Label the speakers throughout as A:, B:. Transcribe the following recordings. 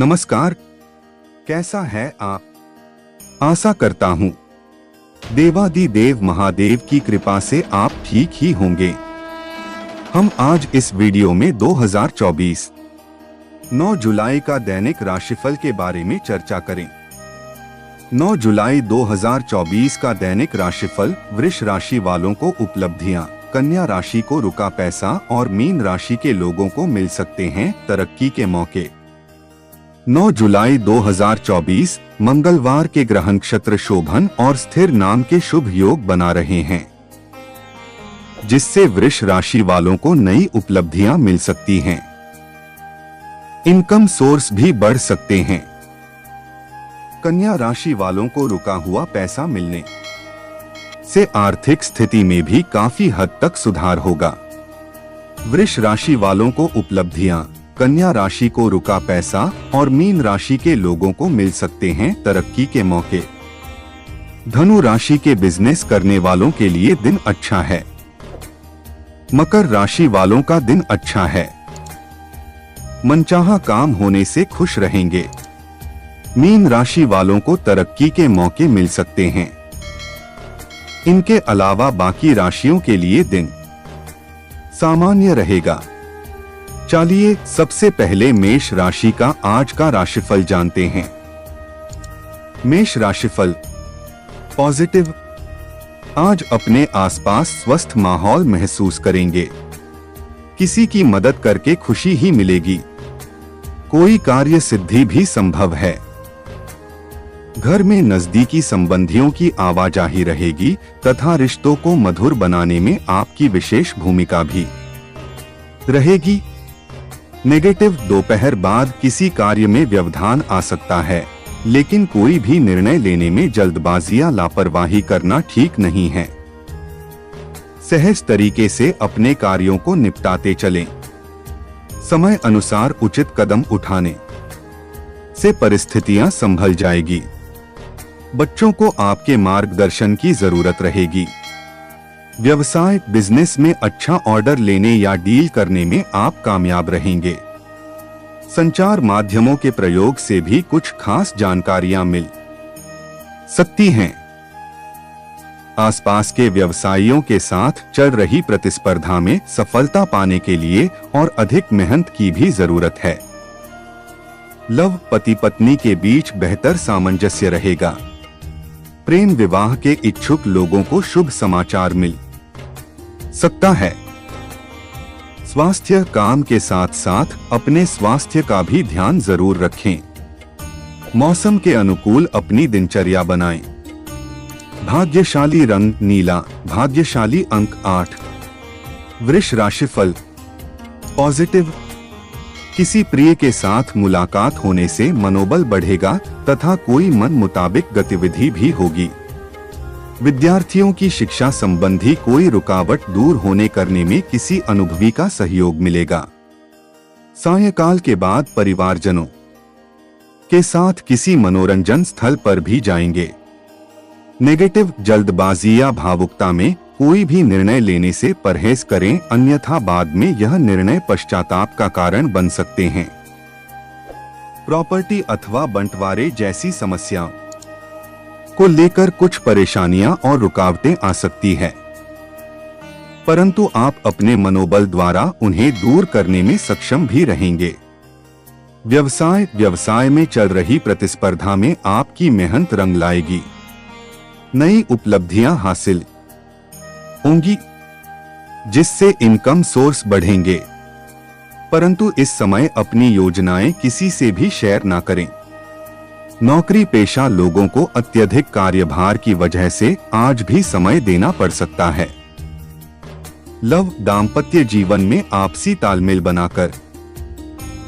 A: नमस्कार, कैसा है आप? आशा करता हूँ देवादिदेव महादेव की कृपा से आप ठीक ही होंगे। हम आज इस वीडियो में 2024 9 जुलाई का दैनिक राशिफल के बारे में चर्चा करें। 9 जुलाई 2024 का दैनिक राशिफल वृष राशि वालों को उपलब्धियां, कन्या राशि को रुका पैसा और मीन राशि के लोगों को मिल सकते हैं तरक्की के मौके। 9 जुलाई 2024 मंगलवार के ग्रह नक्षत्र शोभन और स्थिर नाम के शुभ योग बना रहे हैं, जिससे वृष राशि वालों को नई उपलब्धियां मिल सकती हैं। इनकम सोर्स भी बढ़ सकते हैं। कन्या राशि वालों को रुका हुआ पैसा मिलने से आर्थिक स्थिति में भी काफी हद तक सुधार होगा। वृष राशि वालों को उपलब्धियां, कन्या राशि को रुका पैसा और मीन राशि के लोगों को मिल सकते हैं तरक्की के मौके। धनु राशि के बिजनेस करने वालों के लिए दिन अच्छा है। मकर राशि वालों का दिन अच्छा है। मनचाहा काम होने से खुश रहेंगे। मीन राशि वालों को तरक्की के मौके मिल सकते हैं। इनके अलावा बाकी राशियों के लिए दिन सामान्य रहेगा। चलिए सबसे पहले मेष राशि का आज का राशिफल जानते हैं। मेष राशिफल पॉजिटिव। आज अपने आसपास स्वस्थ माहौल महसूस करेंगे। किसी की मदद करके खुशी ही मिलेगी। कोई कार्य सिद्धि भी संभव है। घर में नजदीकी संबंधियों की आवाजाही रहेगी तथा रिश्तों को मधुर बनाने में आपकी विशेष भूमिका भी रहेगी। नेगेटिव। दोपहर बाद किसी कार्य में व्यवधान आ सकता है, लेकिन कोई भी निर्णय लेने में जल्दबाजी या लापरवाही करना ठीक नहीं है। सहज तरीके से अपने कार्यों को निपटाते चलें। समय अनुसार उचित कदम उठाने से परिस्थितियां संभल जाएगी। बच्चों को आपके मार्गदर्शन की जरूरत रहेगी। व्यवसाय बिजनेस में अच्छा ऑर्डर लेने या डील करने में आप कामयाब रहेंगे। संचार माध्यमों के प्रयोग से भी कुछ खास जानकारियां मिल सकती हैं। आसपास के व्यवसायियों के साथ चल रही प्रतिस्पर्धा में सफलता पाने के लिए और अधिक मेहनत की भी जरूरत है। लव। पति पत्नी के बीच बेहतर सामंजस्य रहेगा। प्रेम विवाह के इच्छुक लोगों को शुभ समाचार मिल सकता है। स्वास्थ्य। काम के साथ साथ अपने स्वास्थ्य का भी ध्यान जरूर रखें। मौसम के अनुकूल अपनी दिनचर्या बनाएं। भाग्यशाली रंग नीला। भाग्यशाली अंक 8। वृष राशिफल पॉजिटिव। किसी प्रिय के साथ मुलाकात होने से मनोबल बढ़ेगा तथा कोई मन मुताबिक गतिविधि भी होगी। विद्यार्थियों की शिक्षा संबंधी कोई रुकावट दूर होने करने में किसी अनुभवी का सहयोग मिलेगा। सायंकाल के बाद परिवारजनों के साथ किसी मनोरंजन स्थल पर भी जाएंगे। नेगेटिव। जल्दबाजी या भावुकता में कोई भी निर्णय लेने से परहेज करें, अन्यथा बाद में यह निर्णय पश्चाताप का कारण बन सकते हैं। प्रॉपर्टी अथवा बंटवारे जैसी समस्याओं को लेकर कुछ परेशानियां और रुकावटें आ सकती है, परंतु आप अपने मनोबल द्वारा उन्हें दूर करने में सक्षम भी रहेंगे। व्यवसाय में चल रही प्रतिस्पर्धा में आपकी मेहनत रंग लाएगी। नई उपलब्धियां हासिल होंगी, जिससे इनकम सोर्स बढ़ेंगे, परंतु इस समय अपनी योजनाएं किसी से भी शेयर ना करें। नौकरी पेशा लोगों को अत्यधिक कार्यभार की वजह से आज भी समय देना पड़ सकता है। लव। दाम्पत्य जीवन में आपसी तालमेल बनाकर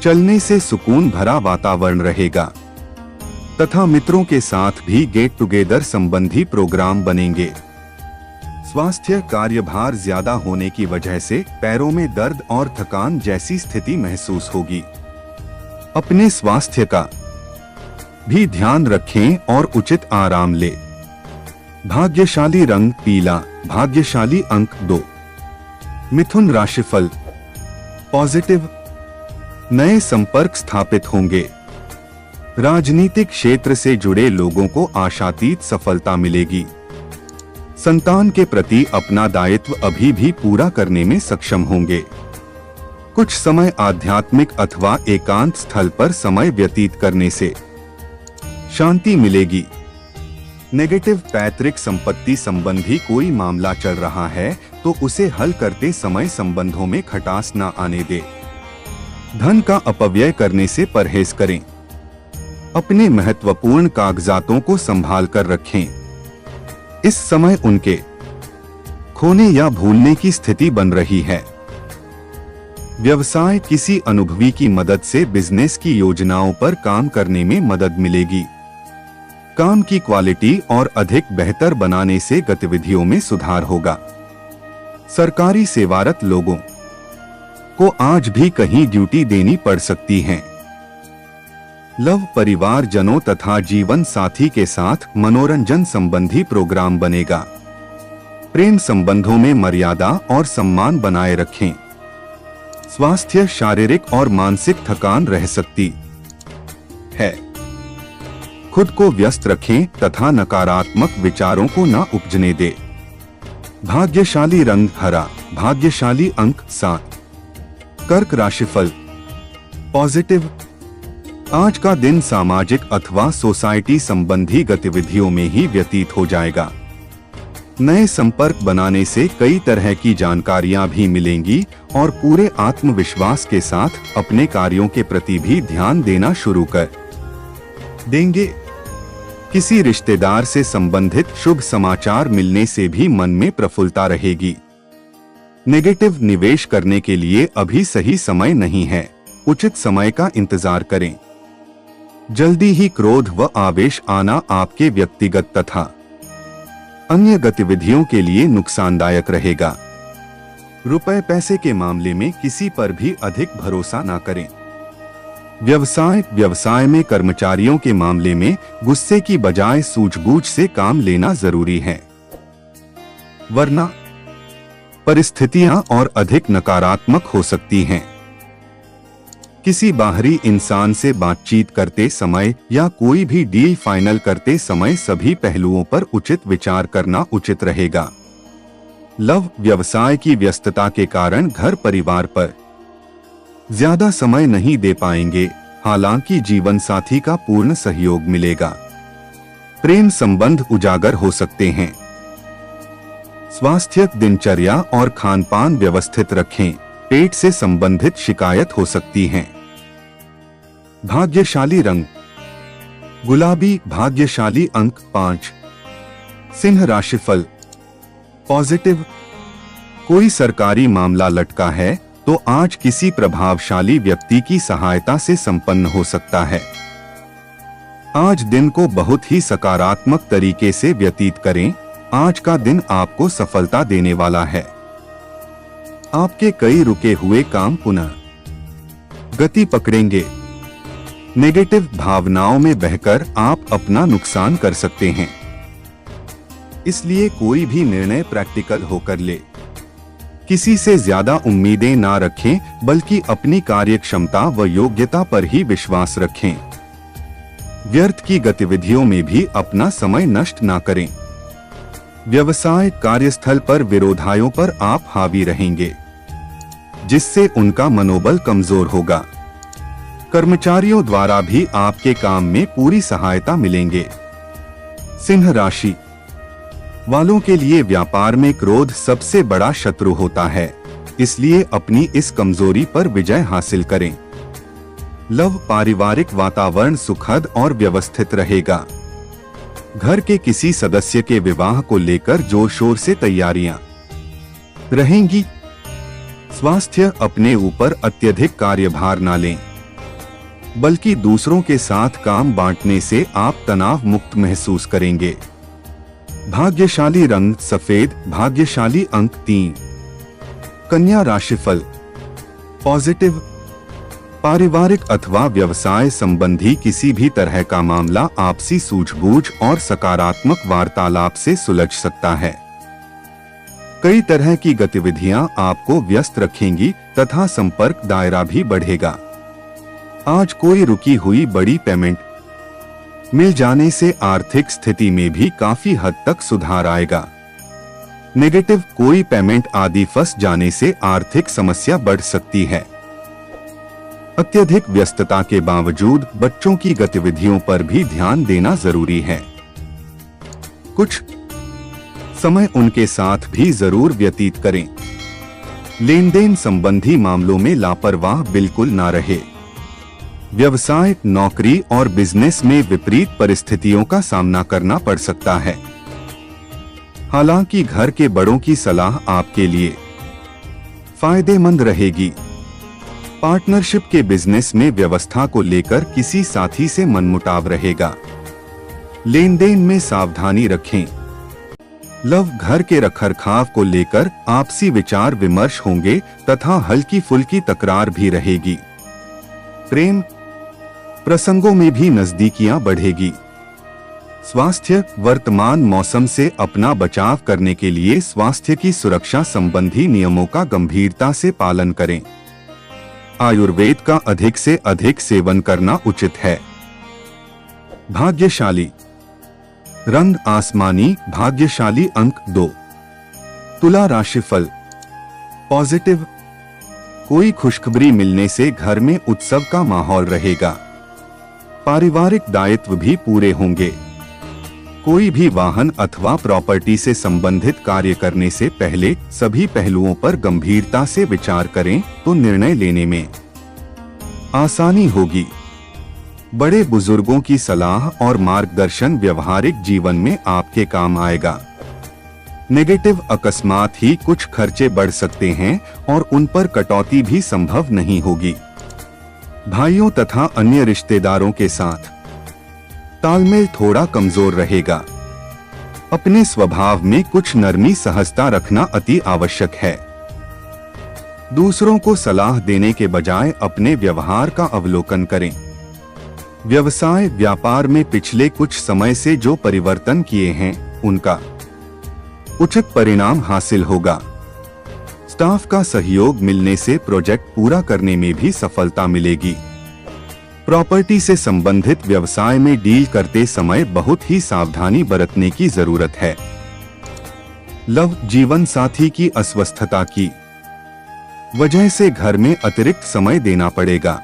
A: चलने से सुकून भरा वातावरण रहेगा तथा मित्रों के साथ भी गेट टुगेदर संबंधी प्रोग्राम बनेंगे। स्वास्थ्य। कार्यभार ज्यादा होने की वजह से पैरों में दर्द और थकान जैसी स्थिति महसूस होगी। अपने स्वास्थ्य का भी ध्यान रखें और उचित आराम लें। भाग्यशाली रंग पीला। भाग्यशाली अंक 2। मिथुन राशिफल पॉजिटिव। नए संपर्क स्थापित होंगे। राजनीतिक क्षेत्र से जुड़े लोगों को आशातीत सफलता मिलेगी। संतान के प्रति अपना दायित्व अभी भी पूरा करने में सक्षम होंगे। कुछ समय आध्यात्मिक अथवा एकांत स्थल पर समय व्यतीत करने से शांति मिलेगी। नेगेटिव पैतृक संपत्ति संबंधी कोई मामला चल रहा है तो उसे हल करते समय संबंधों में खटास न आने दे। धन का अपव्यय करने से परहेज करें। अपने महत्वपूर्ण कागजातों को संभाल कर रखें। इस समय उनके खोने या भूलने की स्थिति बन रही है। व्यवसाय, किसी अनुभवी की मदद से बिजनेस की योजनाओं पर काम करने में मदद मिलेगी। काम की क्वालिटी और अधिक बेहतर बनाने से गतिविधियों में सुधार होगा। सरकारी सेवारत लोगों को आज भी कहीं ड्यूटी देनी पड़ सकती है। लव, परिवारजनों तथा जीवन साथी के साथ मनोरंजन संबंधी प्रोग्राम बनेगा। प्रेम संबंधों में मर्यादा और सम्मान बनाए रखें। स्वास्थ्य, शारीरिक और मानसिक थकान रह सकती है। खुद को व्यस्त रखें तथा नकारात्मक विचारों को न उपजने दें। भाग्यशाली रंग हरा, भाग्यशाली अंक 7। कर्क राशिफल पॉजिटिव। आज का दिन सामाजिक अथवा सोसाइटी संबंधी गतिविधियों में ही व्यतीत हो जाएगा। नए संपर्क बनाने से कई तरह की जानकारियां भी मिलेंगी और पूरे आत्मविश्वास के साथ अपने कार्यों के प्रति भी ध्यान देना शुरू कर देंगे। किसी रिश्तेदार से संबंधित शुभ समाचार मिलने से भी मन में प्रफुल्लता रहेगी। नेगेटिव निवेश करने के लिए अभी सही समय नहीं है। उचित समय का इंतजार करें। जल्दी ही क्रोध व आवेश आना आपके व्यक्तिगत तथा अन्य गतिविधियों के लिए नुकसानदायक रहेगा। रुपए पैसे के मामले में किसी पर भी अधिक भरोसा न करें। व्यवसाय में कर्मचारियों के मामले में गुस्से की बजाय सूझबूझ से काम लेना जरूरी है, वरना परिस्थितियां और अधिक नकारात्मक हो सकती हैं। किसी बाहरी इंसान से बातचीत करते समय या कोई भी डील फाइनल करते समय सभी पहलुओं पर उचित विचार करना उचित रहेगा। लव, व्यवसाय की व्यस्तता के कारण घर परिवार पर ज्यादा समय नहीं दे पाएंगे, हालांकि जीवन साथी का पूर्ण सहयोग मिलेगा। प्रेम संबंध उजागर हो सकते हैं। स्वास्थ्य, दिनचर्या और खानपान व्यवस्थित रखें। पेट से संबंधित शिकायत हो सकती है। भाग्यशाली रंग गुलाबी, भाग्यशाली अंक 5। सिंह राशिफल पॉजिटिव। कोई सरकारी मामला लटका है तो आज किसी प्रभावशाली व्यक्ति की सहायता से संपन्न हो सकता है। आज दिन को बहुत ही सकारात्मक तरीके से व्यतीत करें। आज का दिन आपको सफलता देने वाला है। आपके कई रुके हुए काम पुनः गति पकड़ेंगे। नेगेटिव भावनाओं में बहकर आप अपना नुकसान कर सकते हैं, इसलिए कोई भी निर्णय प्रैक्टिकल होकर ले। किसी से ज्यादा उम्मीदें ना रखें, बल्कि अपनी कार्यक्षमता व योग्यता पर ही विश्वास रखें। व्यर्थ की गतिविधियों में भी अपना समय नष्ट ना करें। व्यवसाय, कार्यस्थल पर विरोधियों पर आप हावी रहेंगे, जिससे उनका मनोबल कमजोर होगा। कर्मचारियों द्वारा भी आपके काम में पूरी सहायता मिलेंगे। सिंह राशि वालों के लिए व्यापार में क्रोध सबसे बड़ा शत्रु होता है, इसलिए अपनी इस कमजोरी पर विजय हासिल करें। लव, पारिवारिक वातावरण सुखद और व्यवस्थित रहेगा। घर के किसी सदस्य के विवाह को लेकर जोर शोर से तैयारियां रहेंगी। स्वास्थ्य, अपने ऊपर अत्यधिक कार्यभार न लें, बल्कि दूसरों के साथ काम बांटने से आप तनाव मुक्त महसूस करेंगे। भाग्यशाली रंग सफेद, भाग्यशाली अंक 3। कन्या राशिफल पॉजिटिव। पारिवारिक अथवा व्यवसाय संबंधी किसी भी तरह का मामला आपसी सूझबूझ और सकारात्मक वार्तालाप से सुलझ सकता है। कई तरह की गतिविधियां आपको व्यस्त रखेंगी तथा संपर्क दायरा भी बढ़ेगा। आज कोई रुकी हुई बड़ी पेमेंट मिल जाने से आर्थिक स्थिति में भी काफी हद तक सुधार आएगा। नेगेटिव, कोई पेमेंट आदि फंस जाने से आर्थिक समस्या बढ़ सकती है। अत्यधिक व्यस्तता के बावजूद बच्चों की गतिविधियों पर भी ध्यान देना जरूरी है। कुछ समय उनके साथ भी जरूर व्यतीत करें। लेन देन संबंधी मामलों में लापरवाह बिल्कुल ना रहे। व्यवसाय, नौकरी और बिजनेस में विपरीत परिस्थितियों का सामना करना पड़ सकता है। हालांकि घर के बड़ों की सलाह आपके लिए फायदेमंद रहेगी। पार्टनरशिप के बिजनेस में व्यवस्था को लेकर किसी साथी से मनमुटाव रहेगा। लेन देन में सावधानी रखें। लव, घर के रखरखाव को लेकर आपसी विचार विमर्श होंगे तथा हल्की फुल्की तकरार भी रहेगी। प्रेम प्रसंगों में भी नजदीकियां बढ़ेगी। स्वास्थ्य, वर्तमान मौसम से अपना बचाव करने के लिए स्वास्थ्य की सुरक्षा संबंधी नियमों का गंभीरता से पालन करें। आयुर्वेद का अधिक से अधिक सेवन करना उचित है। भाग्यशाली रंग आसमानी, भाग्यशाली अंक 2। तुला राशिफल पॉजिटिव, कोई खुशखबरी मिलने से घर में उत्सव का माहौल रहेगा। पारिवारिक दायित्व भी पूरे होंगे। कोई भी वाहन अथवा प्रॉपर्टी से संबंधित कार्य करने से पहले सभी पहलुओं पर गंभीरता से विचार करें तो निर्णय लेने में आसानी होगी। बड़े बुजुर्गों की सलाह और मार्गदर्शन व्यवहारिक जीवन में आपके काम आएगा। नेगेटिव, अकस्मात ही कुछ खर्चे बढ़ सकते हैं और उन पर कटौती भी संभव नहीं होगी। भाइयों तथा अन्य रिश्तेदारों के साथ तालमेल थोड़ा कमजोर रहेगा। अपने स्वभाव में कुछ नरमी, सहजता रखना अति आवश्यक है। दूसरों को सलाह देने के बजाय अपने व्यवहार का अवलोकन करें। व्यवसाय, व्यापार में पिछले कुछ समय से जो परिवर्तन किए हैं उनका उचित परिणाम हासिल होगा। स्टाफ का सहयोग मिलने से प्रोजेक्ट पूरा करने में भी सफलता मिलेगी। प्रॉपर्टी से संबंधित व्यवसाय में डील करते समय बहुत ही सावधानी बरतने की जरूरत है। लव, जीवन साथी की अस्वस्थता की वजह से घर में अतिरिक्त समय देना पड़ेगा।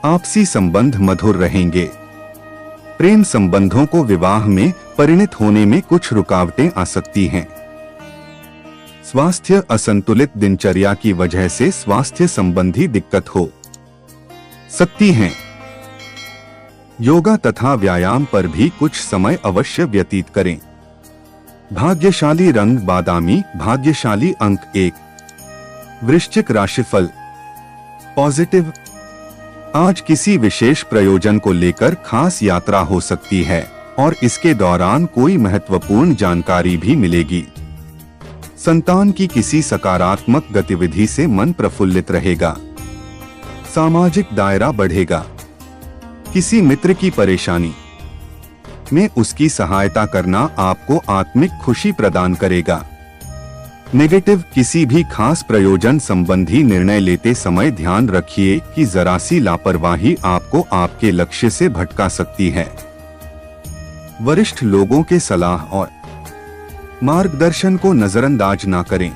A: आपसी संबंध मधुर रहेंगे। प्रेम संबंधों को विवाह में परिणत होने में कुछ रुकावटें आ सकती हैं। स्वास्थ्य, असंतुलित दिनचर्या की वजह से स्वास्थ्य संबंधी दिक्कत हो सकती हैं। योगा तथा व्यायाम पर भी कुछ समय अवश्य व्यतीत करें। भाग्यशाली रंग बादामी, भाग्यशाली अंक 1। वृश्चिक राशिफल पॉजिटिव, आज किसी विशेष प्रयोजन को लेकर खास यात्रा हो सकती है और इसके दौरान कोई महत्वपूर्ण जानकारी भी मिलेगी। संतान की किसी सकारात्मक गतिविधि से मन प्रफुल्लित रहेगा। सामाजिक दायरा बढ़ेगा। किसी मित्र की परेशानी में उसकी सहायता करना आपको आत्मिक खुशी प्रदान करेगा। नेगेटिव, किसी भी खास प्रयोजन संबंधी निर्णय लेते समय ध्यान रखिए कि जरा सी लापरवाही आपको आपके लक्ष्य से भटका सकती है। वरिष्ठ लोगों के सलाह और मार्गदर्शन को नजरअंदाज ना करें।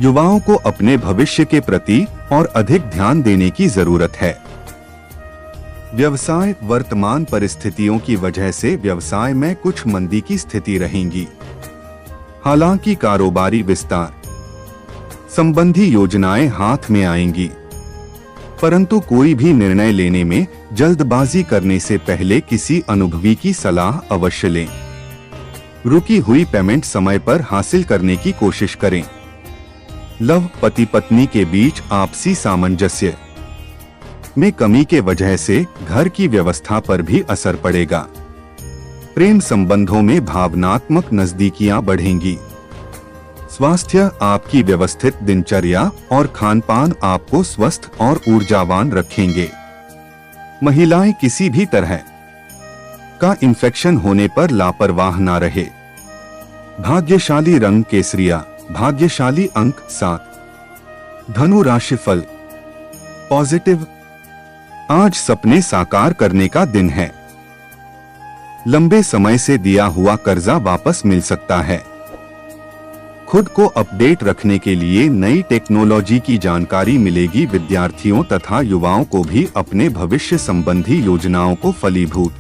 A: युवाओं को अपने भविष्य के प्रति और अधिक ध्यान देने की जरूरत है। व्यवसाय, वर्तमान परिस्थितियों की वजह से व्यवसाय में कुछ मंदी की स्थिति रहेगी। हालांकि कारोबारी विस्तार संबंधी योजनाएं हाथ में आएंगी, परंतु कोई भी निर्णय लेने में जल्दबाजी करने से पहले किसी अनुभवी की सलाह अवश्य लें। रुकी हुई पेमेंट समय पर हासिल करने की कोशिश करें। लव, पति पत्नी के बीच आपसी सामंजस्य में कमी के वजह से घर की व्यवस्था पर भी असर पड़ेगा। प्रेम संबंधों में भावनात्मक नजदीकियां बढ़ेंगी। स्वास्थ्य, आपकी व्यवस्थित दिनचर्या और खानपान आपको स्वस्थ और ऊर्जावान रखेंगे। महिलाएं, किसी भी तरह का इन्फेक्शन होने पर लापरवाह ना रहे। भाग्यशाली रंग केसरिया, भाग्यशाली अंक 7। धनु राशिफल पॉजिटिव, आज सपने साकार करने का दिन है। लंबे समय से दिया हुआ कर्जा वापस मिल सकता है। खुद को अपडेट रखने के लिए नई टेक्नोलॉजी की जानकारी मिलेगी। विद्यार्थियों तथा युवाओं को भी अपने भविष्य संबंधी योजनाओं को फलीभूत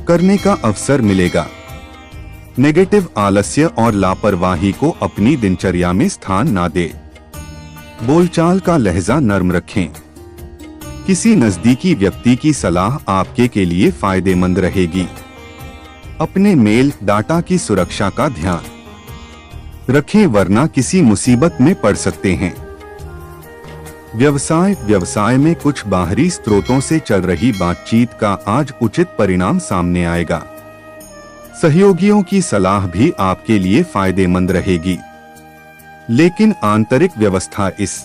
A: करने का अवसर मिलेगा। नेगेटिव आलस्य और लापरवाही को अपनी दिनचर्या में स्थान ना दे। बोलचाल का लहजा नर्म रखें। किसी नजदीकी व्यक्ति की सलाह आपके के लिए फायदेमंद रहेगी। अपने मेल डाटा की सुरक्षा का ध्यान रखें, वरना किसी मुसीबत में पड़ सकते हैं। व्यवसाय में कुछ बाहरी स्रोतों से चल रही बातचीत का आज उचित परिणाम सामने आएगा। सहयोगियों की सलाह भी आपके लिए फायदेमंद रहेगी, लेकिन आंतरिक व्यवस्था इस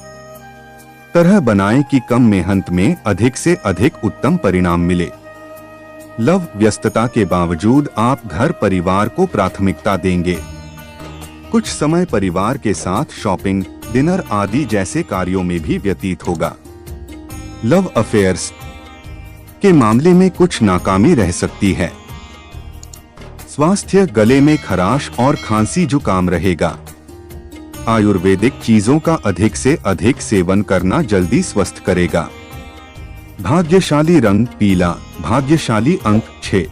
A: तरह बनाएं कि कम मेहनत में अधिक से अधिक उत्तम परिणाम मिले। लव व्यस्तता के बावजूद आप घर परिवार को प्राथमिकता देंगे। कुछ समय परिवार के साथ शॉपिंग, डिनर आदि जैसे कार्यों में भी व्यतीत होगा। लव अफेयर्स के मामले में कुछ नाकामी रह सकती है। स्वास्थ्य, गले में खराश और खांसी जुकाम रहेगा। आयुर्वेदिक चीजों का अधिक से अधिक सेवन करना जल्दी स्वस्थ करेगा। भाग्यशाली रंग पीला, भाग्यशाली अंक 6।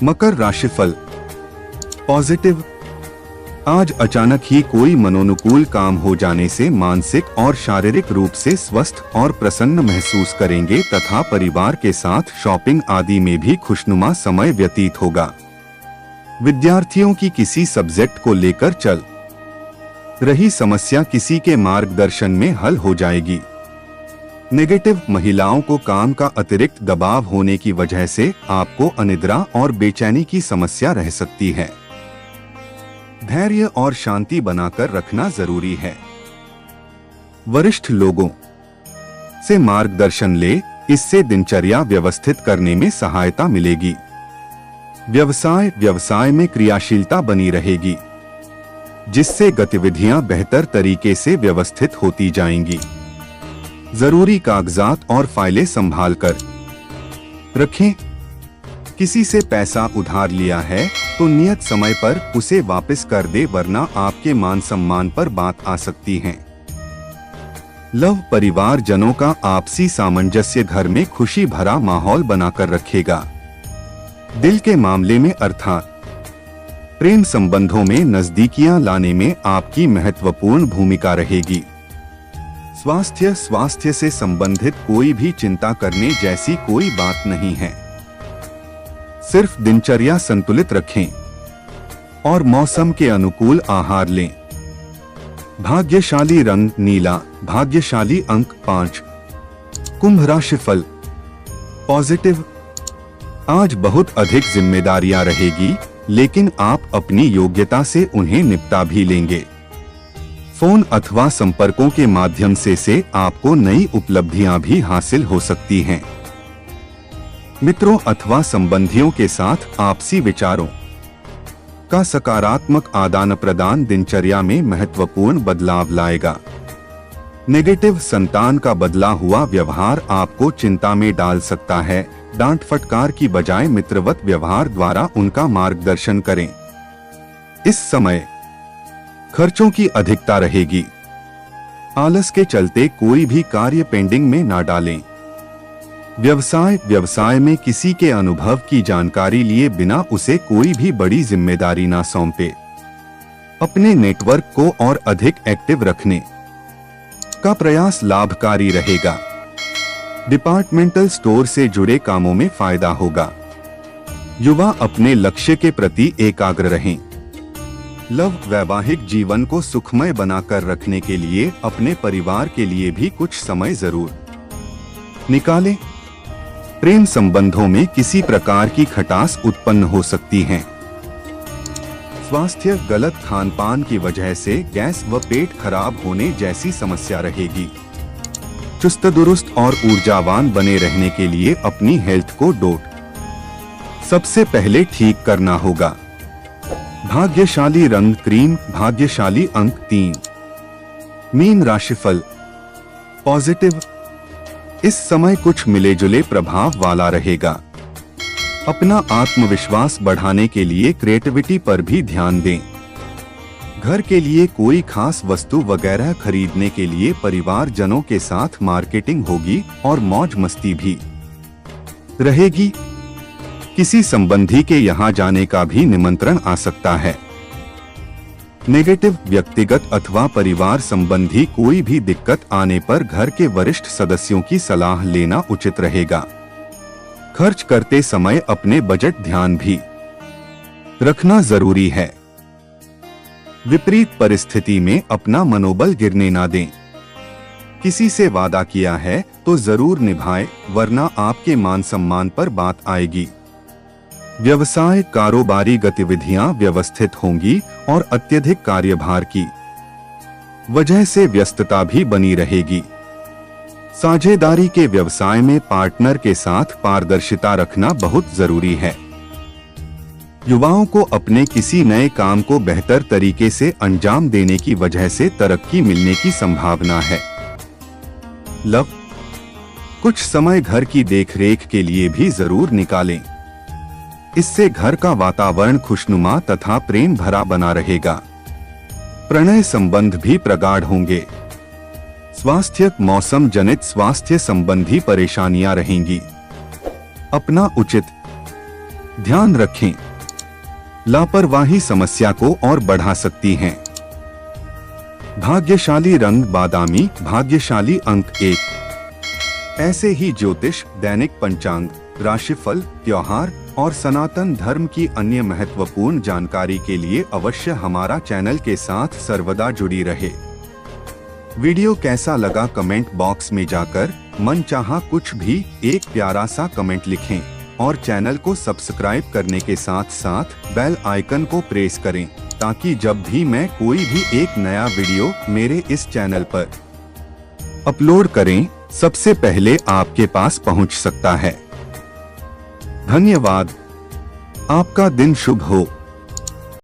A: मकर राशिफल पॉजिटिव। आज अचानक ही कोई मनोनुकूल काम हो जाने से मानसिक और शारीरिक रूप से स्वस्थ और प्रसन्न महसूस करेंगे तथा परिवार के साथ शॉपिंग आदि में भी खुशनुमा समय व्यतीत होगा। विद्यार्थियों की किसी सब्जेक्ट को लेकर चल रही समस्या किसी के मार्गदर्शन में हल हो जाएगी। नेगेटिव, महिलाओं को काम का अतिरिक्त दबाव होने की वजह से आपको अनिद्रा और बेचैनी की समस्या रह सकती है। धैर्य और शांति बनाकर रखना जरूरी है। वरिष्ठ लोगों से मार्गदर्शन ले, इससे दिनचर्या व्यवस्थित करने में सहायता मिलेगी। व्यवसाय में क्रियाशीलता बनी रहेगी, जिससे गतिविधियां बेहतर तरीके से व्यवस्थित होती जाएंगी। जरूरी कागजात और फाइलें संभाल कर रखें। किसी से पैसा उधार लिया है तो नियत समय पर उसे वापस कर दे, वरना आपके मान सम्मान पर बात आ सकती है। लव, परिवार जनों का आपसी सामंजस्य घर में खुशी भरा माहौल बनाकर रखेगा। दिल के मामले में अर्थात प्रेम संबंधों में नजदीकियां लाने में आपकी महत्वपूर्ण भूमिका रहेगी। स्वास्थ्य से संबंधित कोई भी चिंता करने जैसी कोई बात नहीं है। सिर्फ दिनचर्या संतुलित रखें और मौसम के अनुकूल आहार लें। भाग्यशाली रंग नीला, भाग्यशाली अंक 5। कुंभ राशिफल पॉजिटिव। आज बहुत अधिक जिम्मेदारियां रहेगी, लेकिन आप अपनी योग्यता से उन्हें निपटा भी लेंगे। फोन अथवा संपर्कों के माध्यम से आपको नई उपलब्धियां भी हासिल हो सकती हैं। मित्रों अथवा संबंधियों के साथ आपसी विचारों का सकारात्मक आदान प्रदान दिनचर्या में महत्वपूर्ण बदलाव लाएगा। नेगेटिव, संतान का बदला हुआ व्यवहार आपको चिंता में डाल सकता है। डांट फटकार की बजाय मित्रवत व्यवहार द्वारा उनका मार्गदर्शन करें। इस समय खर्चों की अधिकता रहेगी। आलस के चलते कोई भी कार्य पेंडिंग में ना डालें। व्यवसाय में किसी के अनुभव की जानकारी लिए बिना उसे कोई भी बड़ी जिम्मेदारी ना सौंपे। अपने नेटवर्क को और अधिक एक्टिव रखने का प्रयास लाभकारी रहेगा। डिपार्टमेंटल स्टोर से जुड़े कामों में फायदा होगा। युवा अपने लक्ष्य के प्रति एकाग्र रहें। लव, वैवाहिक जीवन को सुखमय बनाकर रखने के लिए अपने परिवार के लिए भी कुछ समय जरूर निकालें। प्रेम संबंधों में किसी प्रकार की खटास उत्पन्न हो सकती है। स्वास्थ्य, गलत खानपान की वजह से गैस व पेट खराब होने जैसी समस्या रहेगी। चुस्त दुरुस्त और ऊर्जावान बने रहने के लिए अपनी हेल्थ को सबसे पहले ठीक करना होगा। भाग्यशाली रंग क्रीम, भाग्यशाली अंक 3। मीन राशिफल पॉजिटिव। इस समय कुछ मिले जुले प्रभाव वाला रहेगा। अपना आत्मविश्वास बढ़ाने के लिए क्रिएटिविटी पर भी ध्यान दें। घर के लिए कोई खास वस्तु वगैरह खरीदने के लिए परिवारजनों के साथ मार्केटिंग होगी और मौज मस्ती भी रहेगी। किसी संबंधी के यहाँ जाने का भी निमंत्रण आ सकता है। नेगेटिव व्यक्तिगत अथवा परिवार संबंधी कोई भी दिक्कत आने पर घर के वरिष्ठ सदस्यों की सलाह लेना उचित रहेगा। खर्च करते समय अपने बजट ध्यान भी रखना जरूरी है। विपरीत परिस्थिति में अपना मनोबल गिरने ना दें। किसी से वादा किया है तो जरूर निभाएं, वरना आपके मान सम्मान पर बात आएगी। व्यवसाय कारोबारी गतिविधियां व्यवस्थित होंगी और अत्यधिक कार्यभार की वजह से व्यस्तता भी बनी रहेगी। साझेदारी के व्यवसाय में पार्टनर के साथ पारदर्शिता रखना बहुत जरूरी है। युवाओं को अपने किसी नए काम को बेहतर तरीके से अंजाम देने की वजह से तरक्की मिलने की संभावना है। लव, कुछ समय घर की देखरेख के लिए भी जरूर निकालें। इससे घर का वातावरण खुशनुमा तथा प्रेम भरा बना रहेगा। प्रणय संबंध भी प्रगाढ़ होंगे। स्वास्थ्य, मौसम जनित स्वास्थ्य संबंधी परेशानियां रहेंगी। अपना उचित ध्यान रखें। लापरवाही समस्या को और बढ़ा सकती है। भाग्यशाली रंग बादामी, भाग्यशाली अंक 1। ऐसे ही ज्योतिष, दैनिक पंचांग, राशिफल, त्योहार और सनातन धर्म की अन्य महत्वपूर्ण जानकारी के लिए अवश्य हमारा चैनल के साथ सर्वदा जुड़ी रहे। वीडियो कैसा लगा कमेंट बॉक्स में जाकर मनचाहा कुछ भी एक प्यारा सा कमेंट लिखें और चैनल को सब्सक्राइब करने के साथ साथ बेल आइकन को प्रेस करें, ताकि जब भी मैं कोई भी एक नया वीडियो मेरे इस चैनल पर अपलोड करें, सबसे पहले आपके पास पहुंच सकता है। धन्यवाद। आपका दिन शुभ हो।